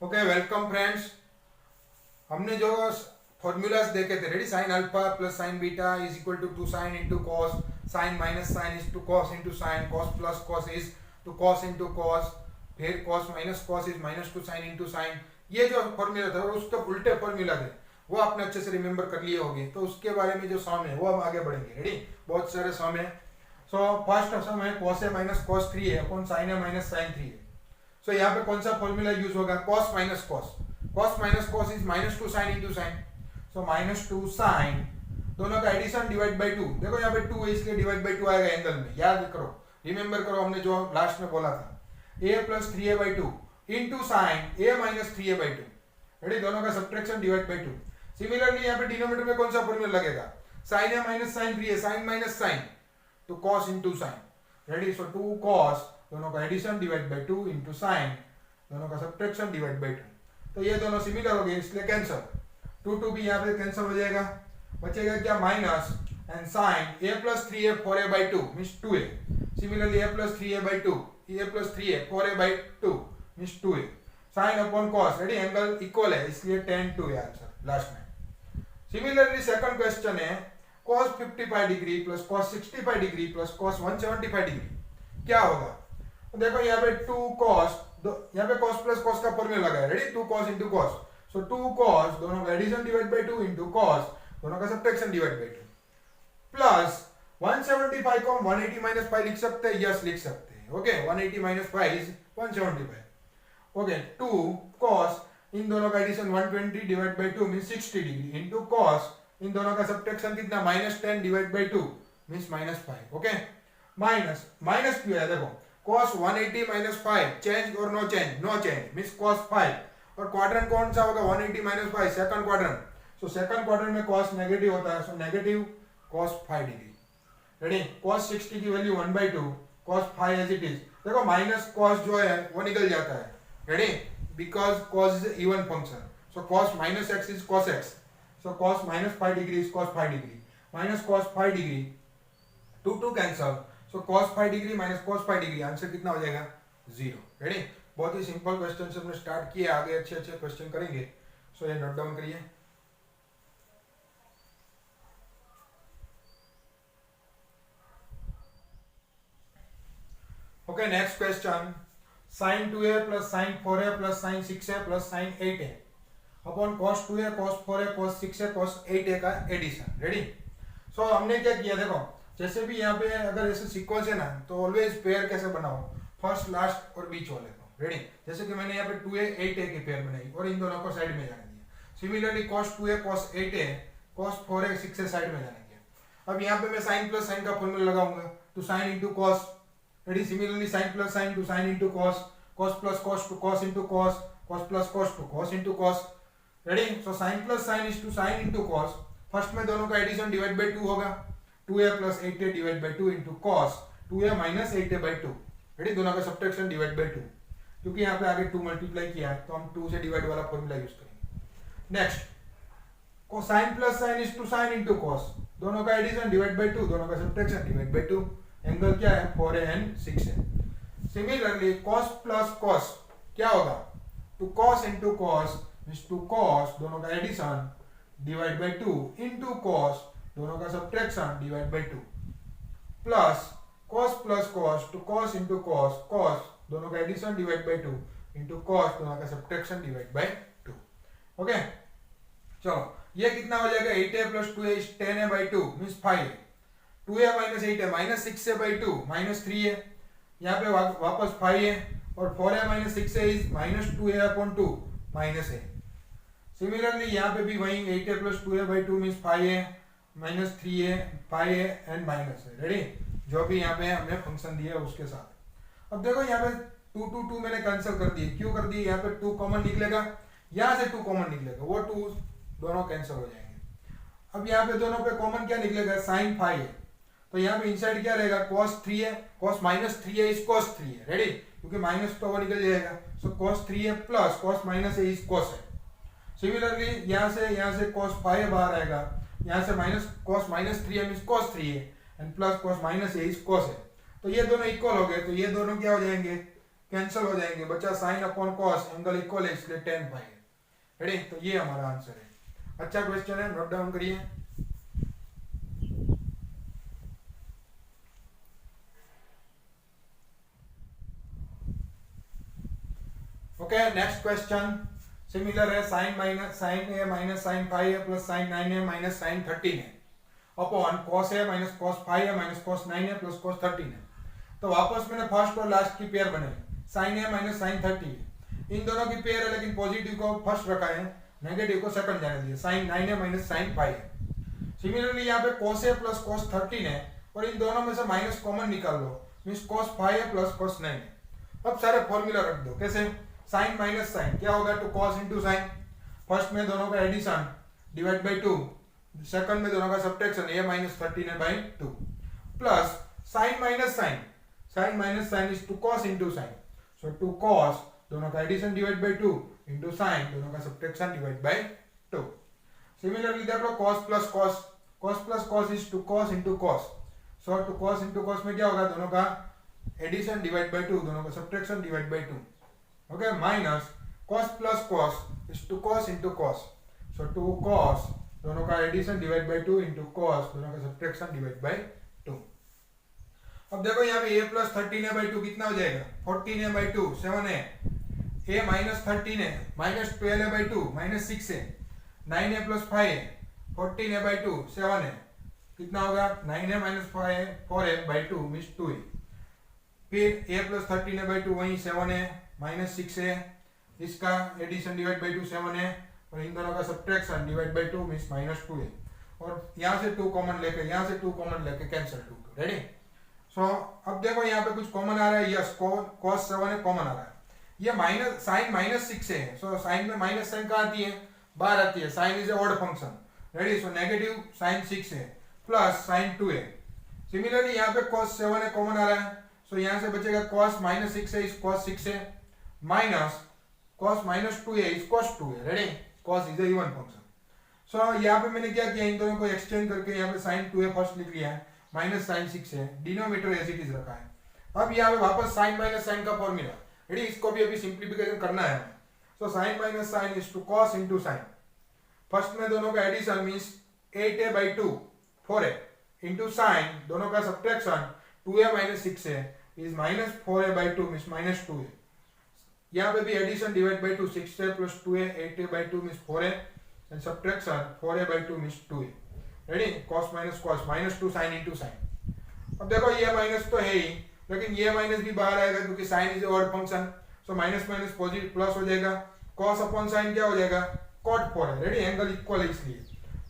Okay welcome friends. हमने जो formulas देखे थे, ready, sine alpha plus sine beta is equal to sine into cos, sine minus sine is two cos into sine, cos plus cos is two cos into cos, फिर cos minus cos is minus two sine into sine. ये जो formula था उसके उल्टे formula थे, वो आपने अच्छे से रिमेंबर कर लिए होंगे। तो उसके बारे में जो सम है वो हम आगे बढ़ेंगे। रेडी, बहुत सारे सम है। सो फर्स्ट सम है कॉस ए माइनस कॉस 3 है upon sine A minus sine 3 है। सो यहाँ पे कौन सा फॉर्मूला यूज होगा? Cos minus cos, cos minus cos is minus two sine into sine. So minus two sine, दोनों का एडिशन डिवाइड बाई टू। देखो यहाँ पे 2 है इसलिए डिवाइड बाई 2 आएगा एंगल में। याद करो, रिमेंबर करो, हमने जो लास्ट में बोला था a plus 3a/2 into sine a minus 3a/2। Ready, दोनों का सब्ट्रैक्शन डिवाइड बाई 2। सिमिलरली यहाँ पे डिनोमिनेटर में कौन सा फॉर्मूला लगेगा? साइन a माइनस साइन 3 है, साइन माइनस साइन तो cos into sine. Ready, so 2 cos, दोनों का addition divide by 2 into sine, दोनों का सब्ट्रैक्शन डिवाइड बाई 2। तो ये दोनों सिमिलर हो गए इसलिए कैंसिल, 2 भी यहाँ पे कैंसिल हो जाएगा। बचेगा क्या? Minus and sine a plus 3a 4a/2 means 2a। Similarly a plus 3a/2, a plus 3a 4a/2 means 2a। Sine upon cos, ready, angle equal है इसलिए tan 2 है आंसर लास्ट में। सिमिलरली सेकंड क्वेश्चन है cos 55 degree plus cos 65 degree plus cos 175 degree, क्या होगा? तो देखो यहाँ पे 2 cos, यहाँ पे cos प्लस cos का फॉर्मूला लगा है। Ready, 2 cos into cos, so 2 cos, दोनों का addition divide by 2 into cos, दोनों का सब्ट्रैक्शन डिवाइड बाई 2 प्लस 175 को हम 180 माइनस 5 लिख सकते हैं। यस, लिख सकते हैं। Okay, 180 minus 5 is 175। Okay, 2 cos, इन दोनों का addition 120 divide by 2 means 60 degree into cos, इन दोनों का सब्ट्रैक्शन कितना? Minus 10 divide by 2 means minus 5। Okay, minus minus क्यों है? देखो cos 180 माइनस 5, चेंज और no change? No change means cos 5। और क्वाड्रेंट कौन सा होगा? 180 minus 5 second quadrant. So second quadrant में cos नेगेटिव होता है, so negative cos 5 degree. Ready, cos 60 की value 1/2, cos 5 as it is. देखो माइनस cos जो है वो निकल जाता है। Ready, because cos is even function, so cos minus x is cos x, so cos minus 5 degree is cos 5 degree, minus cos 5 degree, 2 cancel, so cos 5 degree minus cos 5 degree, answer कितना हो जाएगा? 0। Ready, बहुत ही simple question से हमने start किया, आगे अच्छे अच्छे क्वेश्चन करेंगे। सो ये नोट डाउन करिए। Okay, next question, sin 2a plus sin 4a plus sin 6a plus sin 8a upon cos 2a cos 4a cos 6a cos 8a का एडिशन। रेडी, सो हमने क्या किया? देखो जैसे भी यहाँ पे अगर ऐसे सीक्वेंस है ना, तो ऑलवेज पेयर कैसे बनाओ? फर्स्ट, लास्ट और बीच वाले को। रेडी, जैसे कि मैंने यहाँ पे 2a 8a की पेयर बनाई और इन दोनों को साइड में जाने दिया। Similarly cos 2a cos 8a cos 4a 6a side में जाने दिया। अब यहाँ पे मैं साइन प्लस साइन का फॉर्मूला लगाऊंगा, two sine into cos. Ready, similarly sine plus sine two sine into cos, cos plus cos two cos into cos, cos plus cos two cos into cos. Ready, so sine plus sine is two sine into cos. First में दोनों का addition divide by 2 होगा, 2a plus 8a divide by 2 into cos 2a minus 8a/2। Ready, दोनों का subtraction divide by 2, क्योंकि यहाँ पे आगे 2 मल्टीप्लाई किया है तो हम 2 से डिवाइड वाला फॉर्मूला यूज करेंगे। नेक्स्ट, को sine plus sine is two sine into cos, दोनों का एडिशन डिवाइड बाई 2, दोनों का सब्ट्रैक्शन डिवाइड बाई 2। एंगल क्या है? 4a and 6a। Similarly cos plus cos क्या होगा? Two cos into cos means two cos, दोनों का addition divide by 2 into cos, दोनों का subtraction divide by 2 plus cos plus cos two cos into cos, cos, दोनों का addition divide by 2 into cos, दोनों का सब्ट्रैक्शन डिवाइड बाई 2। ओके, चलो ये कितना हो जाएगा? 8a plus 2a is 10a/2 means 5a, 2a minus 8a minus 6a/2 minus 3a, यहाँ पे वापस 5a और 4a minus 6a is minus 2a/2 minus a। Similarly यहाँ पे भी वही 8a plus 2a/2 means 5a minus 3a 5a and minus a। Ready, जो भी यहाँ पे हमने फंक्शन दिया है उसके साथ। अब देखो यहाँ पे 2 मैंने कैंसिल कर दिए। क्यों कर दिए? यहाँ पे 2 कॉमन निकलेगा, यहाँ से 2 कॉमन निकलेगा, वो 2 दोनों कैंसिल हो जाएंगे। अब यहाँ पे दोनों पे कॉमन क्या निकलेगा? साइन 5 है, तो यहाँ पे इनसाइड क्या रहेगा? cos 3a, cos minus 3a is cos 3a। Ready, क्योंकि माइनस तो वो निकल जाएगा, सो cos 3a plus cos minus a is cos है। सिमिलरली यहाँ से cos 5 बाहर आएगा, यहाँ से minus cos minus 3a means cos 3a and plus cos minus a is cos है। तो ये दोनों इक्वल हो गए, तो ये दोनों क्या हो जाएंगे? कैंसिल हो जाएंगे, बचा sign upon cos, angle equal है इसलिए tan फाई है। रेडी, तो ये हमारा आंसर है। अच्छा क्वेश्चन है, नोट डाउन करिए। ओके, नेक्स्ट क्वेश्चन सिमिलर है, sine A minus sine phi है plus sine 9a minus sine 13 है upon cos A minus cos phi है minus cos 9a plus cos 13 है। तो वापस मैंने फर्स्ट और लास्ट की पेयर बनाई, साइन ए माइनस साइन 30 है। इन दोनों की पेयर है, लेकिन पॉजिटिव को फर्स्ट रखा है, नेगेटिव को सेकंड जाने दिया, sine 9a minus sine phi है। सिमिलरली यहाँ पे कॉस ए प्लस कॉस 13 है और इन दोनों में से माइनस कॉमन निकाल लो, मीन्स कॉस फाई है प्लस कॉस 9 है। अब सारे फॉर्मूला रख दो, कैसे? साइन माइनस साइन क्या होगा, two cos into sine. First में दोनों का एडिशन डिवाइड बाई 2, सेकंड में दोनों का subtraction a minus 13 by 2 plus sine minus sine, sine minus sine is two cos into sine, so two cos दोनों का addition divide by 2 into sine दोनों का सब्ट्रैक्शन डिवाइड बाई 2। सिमिलरली देख लो cos plus cos, cos plus cos is two cos into cos, so two cos into cos में क्या होगा, दोनों का एडिशन डिवाइड बाई 2 दोनों का subtraction divide by 2। Okay, minus cos plus cos is two cos into cos, so two cos दोनों का addition divide by 2 into cos दोनों का सब्ट्रैक्शन डिवाइड बाई 2। अब देखो यहाँ पे a प्लस 13a बाई 2 कितना हो जाएगा, 14a by 2 7a, a minus 13 है minus 12a by 2 minus 6a, 9a plus 5a 14a by 2 7a, कितना होगा 9a minus 4a by 2 means 2a, फिर a प्लस 13a बाई 2 वहीं 7a माइनस 6a, इसका addition divide by 2 7a और इन दोनों का subtraction divide by 2 means minus 2a, और यहाँ से 2 कॉमन लेके यहाँ से 2 कॉमन लेके कैंसिल 2। रेडी, सो अब देखो यहाँ पे कुछ कॉमन आ रहा है, यस cos 7a कॉमन आ रहा है, ये माइनस साइन माइनस 6a है, सो साइन में माइनस साइन कहाँ आती है, बाहर आती है, sine is a odd function. Ready, so negative sine 6a plus sine 2a। Similarly यहाँ पे cos 7a कॉमन आ रहा है, सो यहाँ से बचेगा cos minus 6a is cos 6a minus cos minus 2a is cos 2a। Ready, cos is a even function. So यहाँ पे मैंने क्या किया, इन दोनों को एक्सचेंज करके यहाँ पे sin 2a फर्स्ट लिख लिया है minus sin 6a, denominator as it is रखा है। अब यहाँ पे वापस sin माइनस sin का फॉर्मूला, रेडी, इसको भी अभी सिंप्लीफिकेशन करना है। So sin minus sin is two cos into sin, first में दोनों का addition means 8a by 2 4a into sin दोनों का subtraction 2a minus 6a is minus 4a by 2 means minus 2a, यहाँ पे भी addition divide by 2 6a plus 2a 8a by 2 means 4a and subtraction 4a by 2 means 2a। Ready, cos minus cos minus 2 sin into sin। अब देखो ये minus तो है ही, लेकिन ये माइनस भी बाहर आएगा क्योंकि sin is odd function, so minus minus positive plus हो जाएगा, cos अपॉन sin क्या हो जाएगा, cot 4 है। रेडी, एंगल इक्वल है इसलिए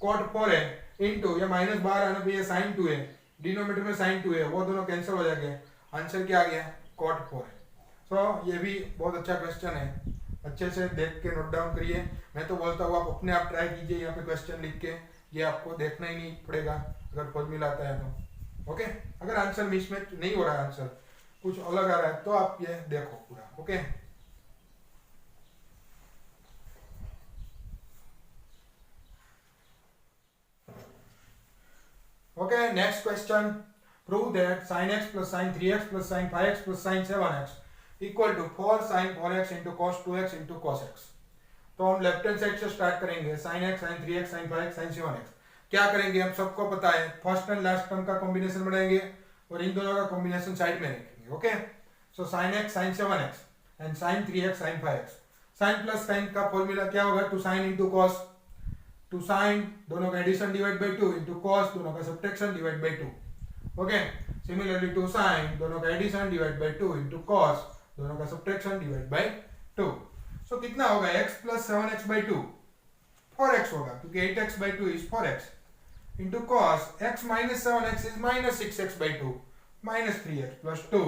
cot 4 है इंटू ये माइनस बाहर आने पे ये sin 2 है, डिनोमिनेटर में sin 2 है, वो दोनों कैंसिल हो जाएंगे, आंसर क्या आ गया, cot 4 है। सो ये भी बहुत अच्छा क्वेश्चन है, अच्छे से देख के नोट डाउन करिए। मैं तो बोलता हूँ आप अपने आप ट्राई कीजिए, यहाँ पे क्वेश्चन लिख के, ये आपको देखना ही नहीं पड़ेगा अगर फॉर्मूला आता है तो। ओके, अगर आंसर मिसमैच नहीं हो रहा है, आंसर कुछ अलग आ रहा है, तो आप ये देखो पूरा। Okay, okay, next question, prove that sin x plus sin 3x plus sin 5x plus sin 7x equal to 4 sin 4x into cos 2x into cos x। तो हम लेफ्ट हैंड साइड से स्टार्ट करेंगे, sin x sin 3x sin 5x sin 7x। क्या करेंगे, हम सबको पता है, फर्स्ट एंड लास्ट टर्म का कॉम्बिनेशन बनाएंगे और इन दोनों का कॉम्बिनेशन साइड में रखेंगे। Okay, so sin x sin 7x and sin 3x sin 5x। sin plus sin का फॉर्मूला क्या होगा, two sin into cos, two sin दोनों का addition divide by 2 into cos दोनों का subtraction divide by 2। Okay, similarly two sin दोनों का addition divide by 2 into cos दोनों का सब्ट्रैक्शन डिवाइड बाई 2। सो कितना होगा, x plus 7x by 2 4x होगा क्योंकि 8x by 2 is 4x into cos x minus 7x is minus 6x by 2 minus 3x plus 2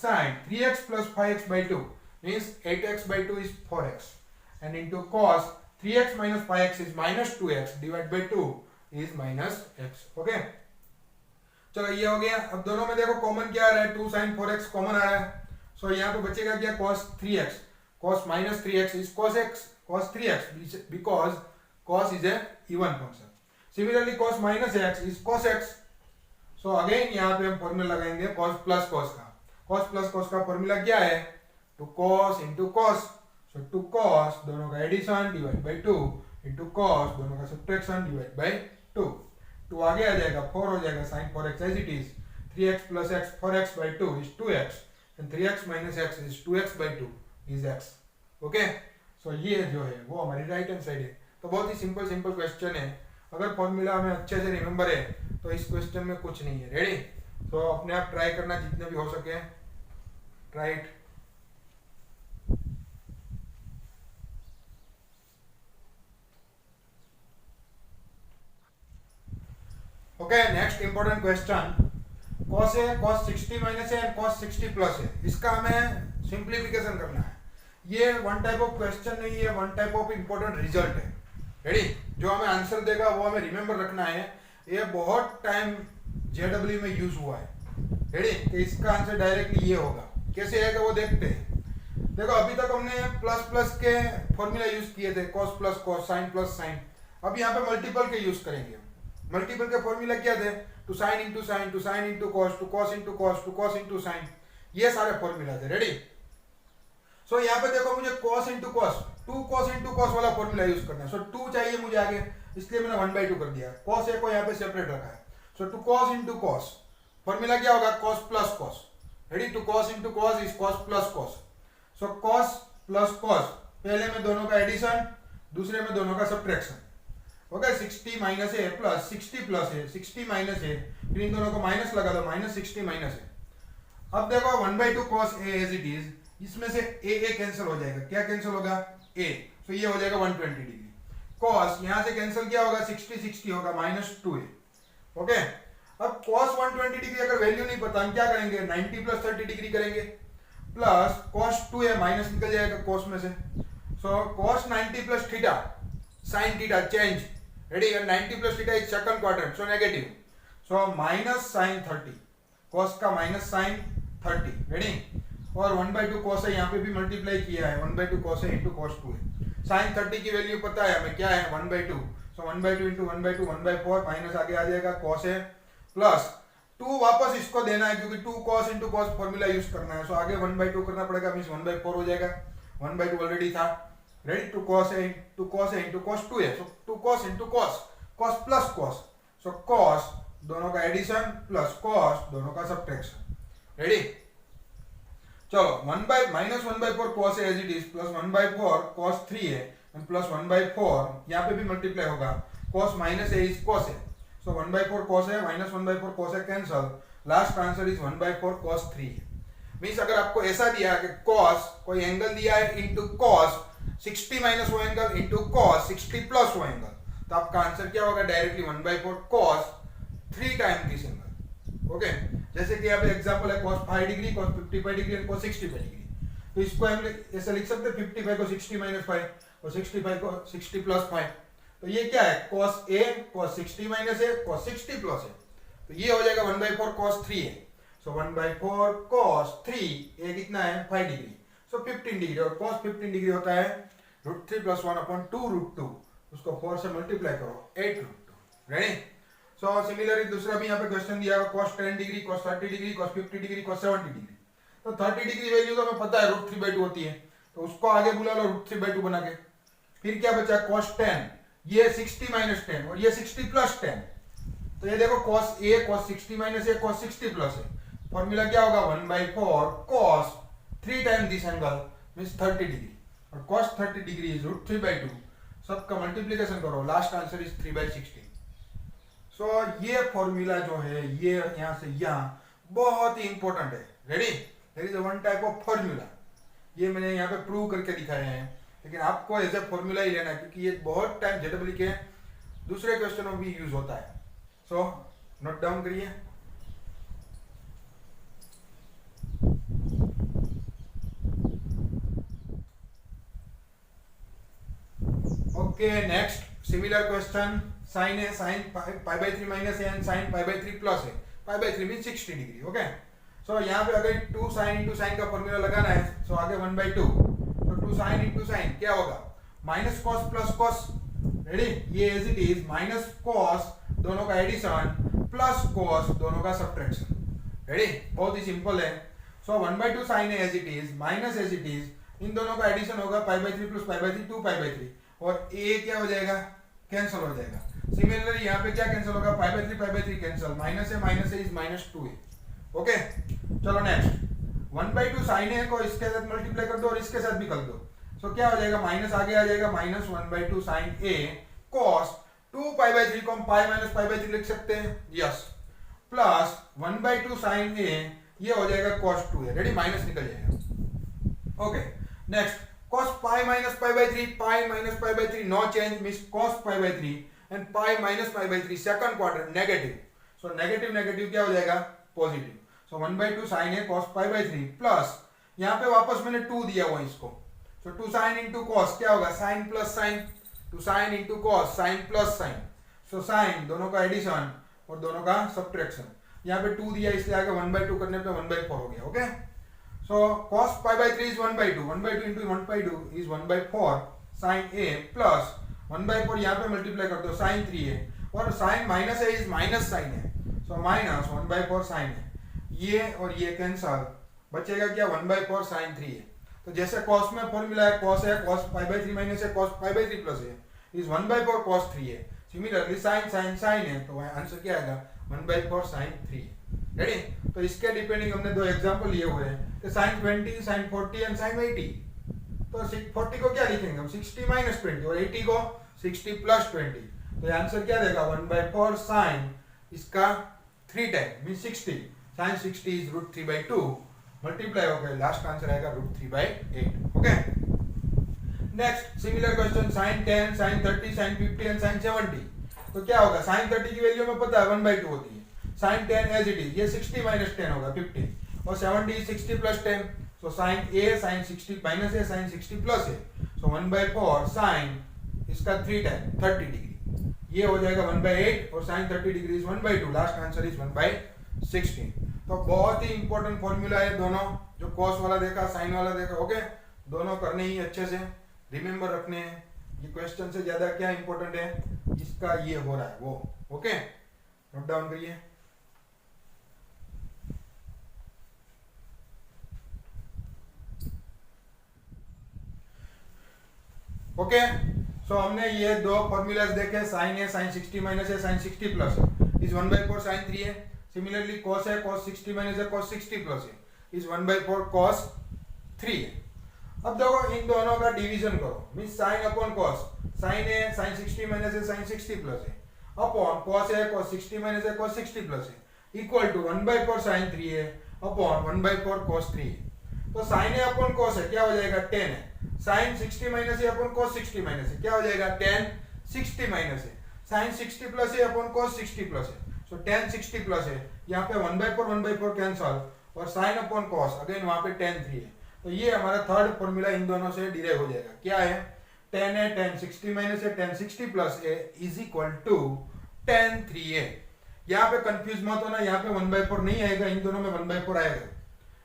sin 3x plus 5x by 2 means 8x by 2 is 4x and into cos 3x minus 5x is minus 2x divide by 2 is minus x। Okay, चलो ये हो गया। अब दोनों में देखो common क्या आ रहा है, 2 sin 4x कॉमन आ रहा है, सो यहाँ पे बचेगा क्या, cos 3x, cos minus 3x is cos x cos 3x because cos is a even function. Similarly cos minus x is cos x, so again यहाँ पे हम फॉर्मूला लगाएंगे cos प्लस cos का। cos प्लस cos का formula क्या है, two cos into cos, so two cos दोनों का addition divide by 2 into cos दोनों का सब्ट्रैक्शन डिवाइड बाई 2, 2 आगे आ जाएगा 4 हो जाएगा sin 4x as it is 3x plus x 4x by 2 is 2x and 3x minus x is 2x by 2 is x. Okay so ये जो है वो हमारी राइट हैंड साइड है. तो बहुत ही सिंपल क्वेश्चन है. अगर फॉर्मूला हमें अच्छे से रिमेंबर है तो इस क्वेश्चन में कुछ नहीं है. रेडी? तो अपने आप ट्राई करना जितने भी हो सके. Try it. Okay next important question. cos A cos 60 minus A and cos 60 plus है. इसका हमें सिंप्लीफिकेशन करना है. ये वन टाइप ऑफ क्वेश्चन नहीं है, one type of important result है. रेडी? जो हमें आंसर देगा वो हमें रिमेंबर रखना है. ये बहुत टाइम जेडब्ल्यू में यूज हुआ है. रेडी? कि इसका आंसर डायरेक्टली ये होगा. कैसे आएगा वो देखते हैं. देखो अभी तक हमने प्लस प्लस के फॉर्मूला यूज किए थे, cos plus cos, sin plus sin. अब यहाँ पे मल्टीपल के यूज करेंगे. मल्टीपल के फॉर्मूला क्या थे? Two sine into sine, two sine into cos, two cos into cos, two cos into sine. ये सारे फॉर्मूला थे. रेडी? सो यहाँ पे देखो मुझे cos into cos, 2 cos into cos वाला फॉर्मूला यूज करना है. सो 2 चाहिए मुझे आगे, इसलिए मैंने 1/2 कर दिया. cos a को यहाँ पे सेपरेट रखा है. So two cos into cos formula क्या होगा? cos plus cos. Ready? Two cos into cos is cos plus cos. So cos plus cos, पहले में दोनों का एडिशन, दूसरे में दोनों का सब्ट्रैक्शन. ओके 60 माइनस ए प्लस 60 प्लस है, 60 माइनस है, फिर इन दोनों को माइनस लगा दो, माइनस 60 माइनस है. अब देखो 1/2 cos a as it is, इसमें से a कैंसिल हो जाएगा. क्या कैंसिल होगा? a. तो ये हो जाएगा 120 डिग्री. cos यहां से कैंसिल क्या होगा? 60 होगा, -2a. ओके अब cos 120 डिग्री अगर वैल्यू नहीं पता हम क्या करेंगे? 90 प्लस 30 डिग्री करेंगे, प्लस cos 2a माइनस निकल जाएगा cos में से. सो cos 90 plus theta sin theta change. Ready? and 90 plus theta is second quadrant, so negative. So minus sin 30, cos का minus sin 30. रेडी? और 1/2 cos है, यहाँ पे भी मल्टीप्लाई किया है. 1/2 cos है इंटू cos 2 है. sin 30 की वैल्यू पता है हमें क्या है? 1/2. सो 1/2 इंटू 1/2 1/4 माइनस आगे आ जाएगा cos है, प्लस 2 वापस इसको देना है क्योंकि 2 cos into cos formula use करना है. सो आगे 1/2 करना पड़ेगा, मीन्स 1/4 हो जाएगा. 1/2 ऑलरेडी था. रेडी? टू cos है इंटू cos 2 है. सो 2 cos into cos plus cos. So cos दोनों का एडिशन प्लस cos दोनों का सब्ट्रैक्शन. रेडी? चलो 1/4 cos A as it is, plus 1/4 cos 3 है एंड प्लस 1/4 यहाँ पे भी मल्टीप्लाई होगा. cos minus A is cos है. सो 1/4 cos है माइनस 1/4 cos है cancel. Last answer is 1/4 cos 3 है. मीन्स अगर आपको ऐसा दिया कि cos कोई एंगल दिया है इंटू cos 60 माइनस वो एंगल इंटू cos 60 प्लस वो एंगल, तो आपका आंसर क्या होगा? Directly 1/4 cos 3 time this angle. Okay जैसे कि यहाँ पे एग्जांपल है cos 5 डिग्री, cos 55 डिग्री और cos 65 डिग्री. तो इसको हम ऐसे लिख सकते हैं 55 को 60 माइनस 5 और 65 को 60 प्लस 5. तो ये क्या है? cos a cos 60 minus A cos 60 plus है. तो ये हो जाएगा 1/4 cos 3 है. सो 1/4 cos 3 ये कितना है? 5 डिग्री. सो 15 डिग्री, और cos 15 डिग्री होता है √3 + 1/2 √2. उसको 4 से मल्टीप्लाई करो 8 √2. रेडी? सो सिमिलरली दूसरा भी यहाँ पे क्वेश्चन दिया है cos 10 degree, cos 30 degree, cos 50 degree, cos 70 degree. तो 30 डिग्री वैल्यू तो हमें पता है √3/2 होती है, तो उसको आगे बुला लो √3/2 बना के. फिर क्या बचा? cos 10, ये 60 माइनस 10 और ये 60 प्लस 10. तो ये देखो cos a cos 60 minus A cos 60 plus है. फॉर्मूला क्या होगा? 1/4 cos 3 time this angle means 30 degree, और cos 30 डिग्री इज √3/2. सबका मल्टीप्लिकेशन करो, लास्ट आंसर इज 3/16. सो ये फॉर्मूला जो है ये यहाँ से यहाँ बहुत ही इंपॉर्टेंट है. Ready? There is one type of formula. ये मैंने यहाँ पे प्रूव करके दिखाए हैं, लेकिन आपको एज ए फॉर्मूला ही लेना है क्योंकि ये बहुत टाइम जेडब्ल्यू के दूसरे क्वेश्चनों में भी यूज होता है. सो नोट डाउन करिए. Okay next similar question. Sine A, sine π/3 minus A and sine π/3 plus A. π/3 mean 60 degree. Okay so यहाँ पे अगर 2 साइन इंटू साइन का फॉर्मूला लगाना है, सो आगे 1/2. तो 2 साइन इंटू साइन क्या होगा? Minus cos plus cos. Ready? ये as it is minus cos दोनों का एडिशन प्लस कॉस दोनों का सब्ट्रैक्शन. रेडी? बहुत ही सिंपल है. So 1/2 sine A as it is minus as it is, इन दोनों का एडिशन होगा pi by 3 plus pi by 3 2 pi by 3, और ए क्या हो जाएगा, कैंसिल हो जाएगा। सिमिलरली यहाँ पे क्या कैंसिल होगा, pi by 3 cancel, minus A is minus 2 A. Okay चलो नेक्स्ट, 1/2 साइन ए को इसके साथ मल्टीप्लाई कर दो और इसके साथ भी कर दो, सो क्या हो जाएगा, माइनस आगे आ जाएगा, minus 1/2 sine A cos 2 pi by 3 को हम पाई माइनस पाई बाई 3 लिख सकते हैं, यस, प्लस 1/2 साइन ए, ये हो जाएगा cos 2a, रेडी, माइनस निकल जाएगा। Okay next, cos pi minus pi by 3, pi minus pi by 3 no change means cos pi by 3 and pi minus pi by 3 second quadrant negative, so negative negative क्या हो जाएगा, positive, so 1/2 sine A cos pi by 3 plus यहाँ पे वापस मैंने 2 दिया हुआ इसको, सो 2 साइन इंटू cos क्या होगा, sine plus sine, 2 sine into cos, sine plus sine, so sine दोनों का एडिशन और दोनों का सब्ट्रैक्शन, यहाँ पे 2 दिया इसलिए आगे 1/2 करने पे 1/4 हो गया। Okay so cos pi by 3 is 1/2, 1/2 into 1/2 is 1/4 sine A plus 1/4 यहाँ पे मल्टीप्लाई कर दो साइन 3a, और sine minus A is minus sine A, so minus 1/4 sign है, ये और ये कैंसल, बचेगा क्या, 1/4 साइन 3 है। तो जैसे cos में फॉर्मूला है cos A cos pi by 3 minus A cos pi by 3 plus है इज 1/4 cos 3 है, सिमिलरली साइन साइन साइन है, तो आंसर क्या आएगा, 1/4 साइन 3। रेडी, तो इसके डिपेंडिंग हमने दो एग्जांपल लिए हुए हैं, तो साइन 20 साइन 40 एंड साइन 80, तो 40 को क्या लिखेंगे हम, 60 माइनस 20, और 80 को 60 प्लस 20, तो आंसर क्या देगा, 1/4 साइन इसका 3 time mean 60, sine 60 is √3/2 multiply होकर लास्ट आंसर आएगा √3/8। Okay next similar question, sine 10 sine 30 sine 50 and sine 70, तो क्या होगा, साइन 30 की वैल्यू में पता है 1/2 होती है, साइन 10 एज इट इज, ये 60 माइनस 10 होगा 50, और 70 60 plus 10, so sine A sign 60 minus A sine 60 plus है, सो 1/4 साइन इसका 3 टाइम 30 डिग्री, ये हो जाएगा 1/8, और sine 30 degree is 1/2, last answer is 1/16। तो बहुत ही इंपॉर्टेंट फॉर्मूला है दोनों, जो कॉस वाला देखा साइन वाला देखा, ओके दोनों करने ही अच्छे से रिमेंबर रखने हैं, ये क्वेश्चन से ज्यादा क्या इंपॉर्टेंट है, इसका ये हो रहा है वो, ओके नोट डाउन करिए। ओके सो हमने ये दो फॉर्मूलाज देखे, sign A sine 60 minus A sine 60 plus है इज 1/4 साइन 3 है, similarly cos A cos 60 minus A cos 60 plus है इज 1/4 cos 3 है। अब देखो इन दोनों का डिवीजन करो, means sine upon cos, sine A sine 60 minus A sine 60 plus A, upon cos A cos 60 minus A cos 60 plus A, equal to 1/4 sine 3 है upon 1/4 cos 3 है। तो साइन है अपॉन cos है क्या हो जाएगा 10 है, साइन 60 माइनस है अपॉन cos 60 माइनस है क्या हो जाएगा 10 60 minus A, sine 60 plus A upon cos 60 plus है, सो 10 60 प्लस है, यहाँ पे 1/4 कैंसल, और साइन अपॉन cos अगेन वहां पे 10 3 है, तो ये हमारा थर्ड फॉर्मूला इन दोनों से डिराइव हो जाएगा, क्या है 10 है 10 60 माइनस है 10 60 प्लस है इज इक्वल टू 10 3 है। यहाँ पे कंफ्यूज मत होना, यहाँ पे 1/4 नहीं आएगा, इन दोनों में 1/4 आएगा,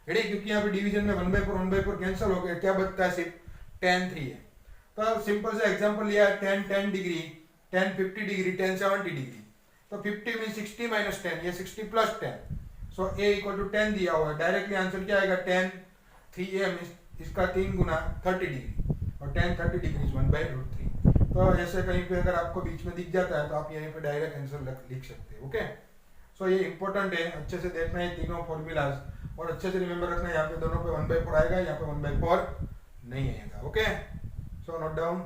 रेडी, क्योंकि यहाँ पे डिवीजन में 1/4 कैंसिल हो गया, क्या बचता है सिर्फ 10 3 है। तो सिंपल सा एग्जांपल लिया है 10 डिग्री 10 50 डिग्री 10 70 डिग्री, तो 50 में 60 माइनस 10, ये 60 प्लस 10, सो a इक्वल टू 10 दिया हुआ है, डायरेक्टली आंसर क्या आएगा 10 3a इसका 3 गुना 30 डिग्री, और 10 30 डिग्री 1/√3। तो ऐसे कहीं पे अगर आपको बीच में दिख जाता है तो आप यहीं पे डायरेक्ट आंसर लिख सकते हैं। ओके सो ये इंपॉर्टेंट है, अच्छे से देखना है तीनों फॉर्मूलाज, और अच्छे से रिमेंबर रखना है, यहाँ पे दोनों पे 1/4 आएगा, यहाँ पे 1/4 नहीं आएगा। Okay so note down.